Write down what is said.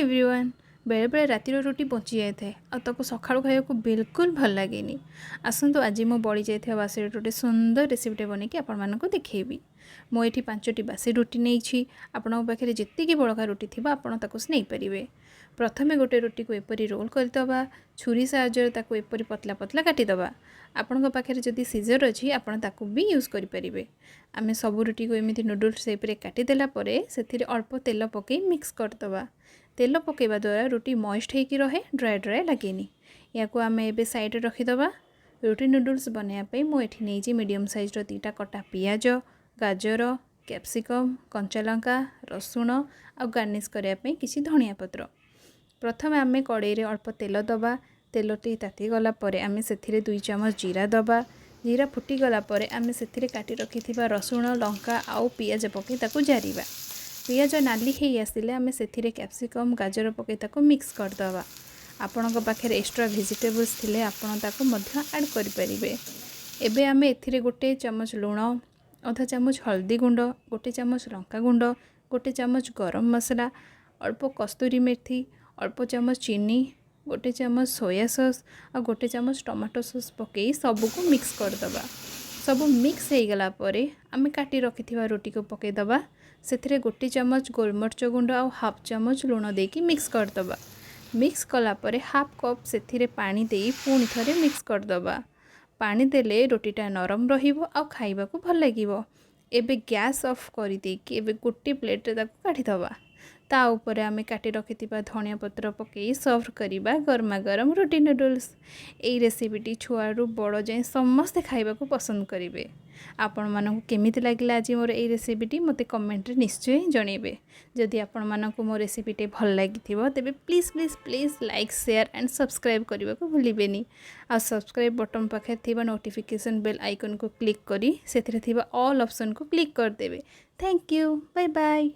Everyone बेले बेले रातिर रुटी बची जाए थे आको सका खाया बिल्कुल भल लगे आसतु आज मो बड़ी जाइए बासी रुटी गोटे सुंदर रेसिपीटे बन कि आपको देखी मुझे 5टी बासी रुटी नहीं आपण पाखे जी बड़का रुटी थी आपको नहीं पारे। प्रथमे गोटे रुटी को एपरी रोल करदे छुरी साहाय्य एपरी पतला पतला काटिदबा। आपण पाखे जदि सीजर अच्छी आपको भी यूज करें। आम सब रुटी को एमती नूडल्स सेप काटिदेला से अल्प तेल पकई मिक्स करदबा। तेल पकेवा द्वारा रुटी मॉइस्ट होकर रहे ड्राए ड्राए लगेनि। या आम ए साइड रखीदबा। रोटी नूडल्स बनायापी मुझे नहीं मीडियम साइज दीटा कटा पियाज गाजर कैप्सिकम कंचा लंका रसुण आ गार्निश करने किसी धनिया पत्र। प्रथम आम कड़ाई रे अल्प तेल दबा। तेलटी ताती गला आम से 2 चम्मच जीरा दबा। जीरा फुटीगला आम से काटी रखी रसुण लंका आउ पियाज पकई ताकू जारिबा। पियाज नाली हो आसिले आम से कैप्सिकम गाजर पकई ताकू मिक्स करदबा। आपण पाखे एक्स्ट्रा वेजिटेबल्स थिले आपण ताकू मध्य ऐड करें। एबे आम एथिरे गोटे चम्मच लुण आधा चामच हल्दी गुंड गोटे चम्मच लंका गुंड गोटे चम्मच गरम मसला अल्प कस्तूरी मेथी अल्प चम्मच चीनी गोटे चम्मच सोया सॉस और गोटे चम्मच टमाटो सॉस पकई सबको मिक्स करदबा। सब मिक्स हो गला आम काटी रखी रोटी को पकईदबा। से गोटे चम्मच गोलमर्च गुंड और हाफ चम्मच लुण देकी मिक्स करदबा। मिक्स कलापर हाफ कप से पानी दे पुणी थे मिक्स करदबा। पानी देले रोटीटा नरम रहिबो आ खाइबा को भल लागिबो। एबे गैस ऑफ कर देकी एबे गोटे प्लेट रे ताको काटिदबा। ता ऊपर आम काटी रखि धनिया पत्र पकई सर्व करिबा गरमा गरम रोटी नूडल्स। एई रेसिपीटी छुआरू बड़ जाए समस्ते खाइबा को पसंद करेंगे। आपण मानकु केमिति लागिला आज मोर एई रेसिपीटी मते कमेंट रे निश्चय जनइबे। जदि आपण मानकु मो रेसिपीटी भल लागिथिबो तेबे please please please like share and subscribe करने को भूलिबेनी। आ सब्सक्राइब बटन पाखे थिबा नोटिफिकेशन बेल आइकन को क्लिक करी सेथिरे थिबा ऑल ऑप्शन को क्लिक कर देबे। Thank you bye bye.